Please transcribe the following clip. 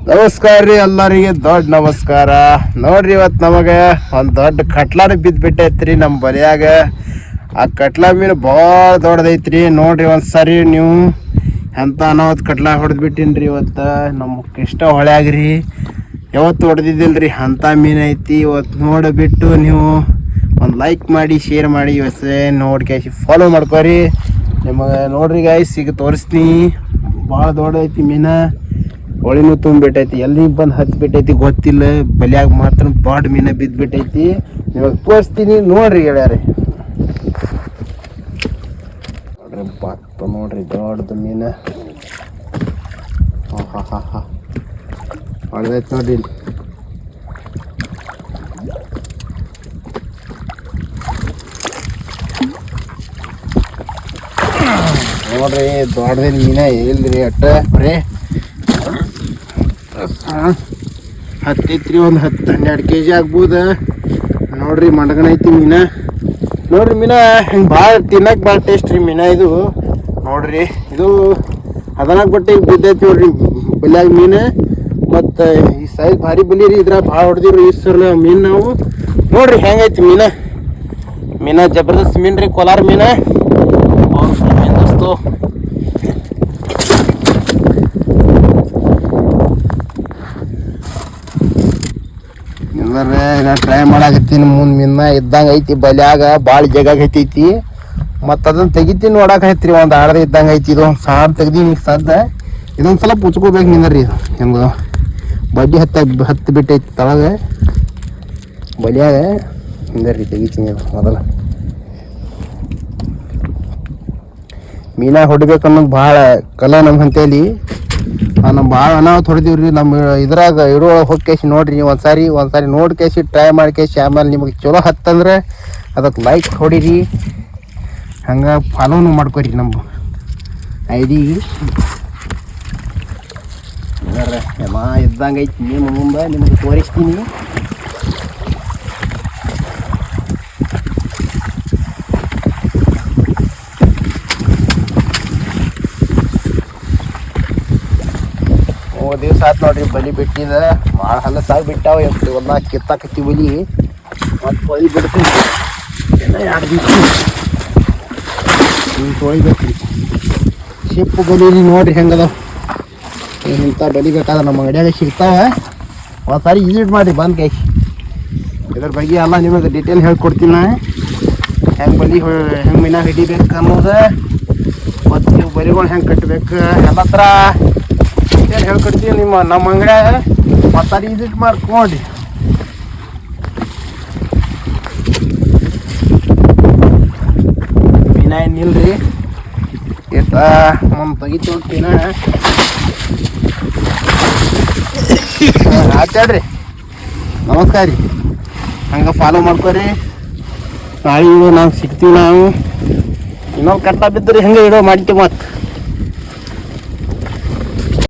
ನಮಸ್ಕಾರ ರೀ ಎಲ್ಲರಿಗೆ ದೊಡ್ಡ ನಮಸ್ಕಾರ. ನೋಡ್ರಿ ಇವತ್ತು ನಮಗೆ ಒಂದು ದೊಡ್ಡ ಕಟ್ಲಾನ ಬಿದ್ದುಬಿಟ್ಟೈತ್ರಿ ನಮ್ಮ ಬಲಿಯಾಗ. ಆ ಕಟ್ಲಾ ಮೀನು ಭಾಳ ದೊಡ್ಡದೈತ್ರಿ. ನೋಡ್ರಿ ಒಂದು ಸರಿ ನೀವು ಎಂತ ಅನಾವತ್ತು ಕಟ್ಲಾ ಹೊಡೆದ್ಬಿಟ್ಟಿನ್ರಿ ಇವತ್ತು. ನಮಗೆ ಇಷ್ಟ ಹೊಳ್ಯಾಗ್ರಿ ಯಾವತ್ತು ಹೊಡೆದಿದ್ದಿಲ್ರಿ ಅಂಥ ಮೀನು ಐತಿ. ಇವತ್ತು ನೋಡಿಬಿಟ್ಟು ನೀವು ಒಂದು ಲೈಕ್ ಮಾಡಿ ಶೇರ್ ಮಾಡಿ ಇವತ್ತು ನೋಡಿ ಫಾಲೋ ಮಾಡ್ಕೊರಿ. ನಿಮಗೆ ನೋಡ್ರಿ ಗಾಯ್ಸ್ ಈಗ ತೋರಿಸ್ತೀನಿ. ಭಾಳ ದೊಡ್ಡದೈತಿ ಮೀನು. ಹೊಳಿನೂ ತುಂಬಿಬಿಟ್ಟೈತಿ. ಎಲ್ಲಿ ಬಂದು ಹತ್ಬಿಟ್ಟೈತಿ ಗೊತ್ತಿಲ್ಲ. ಬಲಿಯಾಗ ಮಾತ್ರ ದೊಡ್ಡ ಮೀನು ಬಿದ್ದುಬಿಟ್ಟೈತಿ. ಇವಾಗ ತೋರಿಸ್ತೀನಿ ನೋಡ್ರಿ ಗೆಳೆಯಾರೆ. ನೋಡ್ರಿ ಬಾತ್ ನೋಡ್ರಿ ದೊಡ್ಡದು ಮೀನು. ಹಾ ಹೊಡೆದೈತಿ ನೋಡ್ರಿ. ನೋಡ್ರಿ ದೊಡ್ಡದೇನು ಮೀನ ಇಲ್ರಿ ಅಟ್ಟ ಬರೀ ಹತ್ತೈತ್ರಿ. ಒಂದು 10-12 kg ಆಗ್ಬೋದು. ನೋಡ್ರಿ ಮಡಗಣೈತಿ ಮೀನ. ನೋಡ್ರಿ ಮೀನ ಹಿಂಗೆ ಭಾಳ ತಿನ್ನಕ್ಕೆ ಭಾಳ ಟೇಸ್ಟ್ ರೀ ಮೀನ ಇದು. ನೋಡ್ರಿ ಇದು 14 ಬಟ್ಟೆ ಬಿದ್ದೈತಿ ನೋಡ್ರಿ ಬಲ್ಯಾಗ ಮೀನು. ಮತ್ತು ಈ ಸೈಜ್ ಭಾರಿ ಬಲಿ ರೀ. ಇದ್ರಾಗ ಭಾಳ ಹೊಡೆದಿವ್ರಿ ಈ ಸಲ ಮೀನು ನಾವು. ನೋಡ್ರಿ ಹೆಂಗೈತಿ ಮೀನ ಜಬರ್ದಸ್ತ್ ಮೀನು ರೀ. ಕೋಲಾರ ಮೀನ ಮೀನು ದೋಸ್ತು. ನಾ ಟ್ರೈ ಮಾಡಾಕತ್ತೀನಿ. ಮುಂದೆ ಮೀನ ಇದ್ದಂಗೆ ಐತಿ ಬಲ್ಯಾಗ. ಭಾಳ ಜಗಾಗ ಐತೈತಿ. ಮತ್ತು ಅದನ್ನು ತೆಗಿತೀನಿ ನೋಡಾಕೈತ್ರಿ. ಒಂದು ಆಡದ ಇದ್ದಂಗೆ ಐತಿ. ಇದು ಒಂದು ಸಾರು ತೆಗ್ದೀನಿ ಸದ್ದ. ಇದೊಂದು ಸಲ ಪುಚ್ಕೋಬೇಕು ನಿಂದ್ರಿ. ಇದು ನಿಮ್ಗೆ ಬಡ್ಡಿ ಹತ್ತಿ ಬಿಟ್ಟೈತಿ ತಳಗ ಬಲಿಯಾಗ. ನಿಂದ್ರಿ ತೆಗಿತೀನಿ ಅದು ಮೊದಲ. ಮೀನ ಹೊಡಿಬೇಕು ಅನ್ನೋದು ಭಾಳ ಕಲ ನಮ್ಮ ಹಂತೇಲಿ. ನಮ್ಮ ಭಾಳ ಅನಾವತ್ತು ಹೊಡೆದಿವ್ರಿ. ನಮ್ಮ ಇದ್ರಾಗ ಇಡೋಳಗೆ ಹೋಗಿ ನೋಡ್ರಿ ನೀವು ಒಂದ್ಸಾರಿ ನೋಡಿ ಟ್ರೈ ಮಾಡಿ. ಆಮೇಲೆ ನಿಮಗೆ ಚಲೋ ಹತ್ತಂದ್ರೆ ಅದಕ್ಕೆ ಲೈಕ್ ಹೊಡೀರಿ. ಹಂಗೆ ಫಾಲೋನು ಮಾಡ್ಕೊರಿ ನಮ್ಮ ID. ಎಲ್ಲ ಇದ್ದಂಗೆ ಐತಿ ಮೀನು. ಮುಂದೆ ನಿಮಗೆ ತೋರಿಸ್ತೀನಿ. ದಿವಸ ಆಯ್ತು ನೋಡ್ರಿ ಬಲಿ ಬಿಟ್ಟಿದ. ಭಾಳ ಹಲಸಾಗಿ ಬಿಟ್ಟಾವ. ಎಷ್ಟು ಎಲ್ಲ ಕಿತ್ತಾಕತ್ತಿ ಬಲಿ. ಮತ್ತು ಬಲಿ ಬಿಡ್ತೀನಿ 2 ದಿವಸ ಹಿಂಗೆ ತೊಳಿಬೇಕ್ರಿ. ಶಿಪ್ಪು ಬಲಿ ನೋಡ್ರಿ ಹೆಂಗದ. ಇಂಥ ಬಲಿ ಬೇಕಾದ್ರೆ ನಮ್ಮ ಅಂಗಡಿಯಾಗ ಸಿಗ್ತಾವ. ಒಂದು ಸಾರಿ ವಿಸಿಟ್ ಮಾಡಿ ಬಂದು ಕೈ. ಇದ್ರ ಬಗ್ಗೆ ಎಲ್ಲ ನಿಮಗೆ ಡೀಟೇಲ್ ಹೇಳ್ಕೊಡ್ತೀನಿ. ಹೆಂಗೆ ಮೀನ ಹಿಡಿಬೇಕು ಅನ್ನೋದು ಮತ್ತು ನೀವು ಬಲಿಗಳು ಹೆಂಗೆ ಕಟ್ಟಬೇಕು ಎಲ್ಲ ಥರ ಹೇಳ್ಕೊಡ್ತೀವಿ ನಮ್ಮ ಅಂಗಡಿಯಾಗ. ಒಂದು ಸಾರಿ ವಿಸಿಟ್ ಮಾಡ್ಕೊಂಡ್ರಿ. ಮೀನ ಏನಿಲ್ರಿ ಎಷ್ಟ ಒಂದು ತೆಗಿತು ಮೀನ. ಆತಾಡ್ರಿ ನಮಸ್ಕಾರ ರೀ. ಹಂಗೆ ಫಾಲೋ ಮಾಡ್ಕೊರಿ. ನಾಳೆ ನಾವು ಸಿಗ್ತೀವಿ. ನಾವು ಇನ್ನೊಂದು ಕಟ್ಟ ಬಿದ್ದರೆ ಹಂಗೆ ಇಡೋ ಮಾಡ್ತೀವಿ. ಮತ್ತು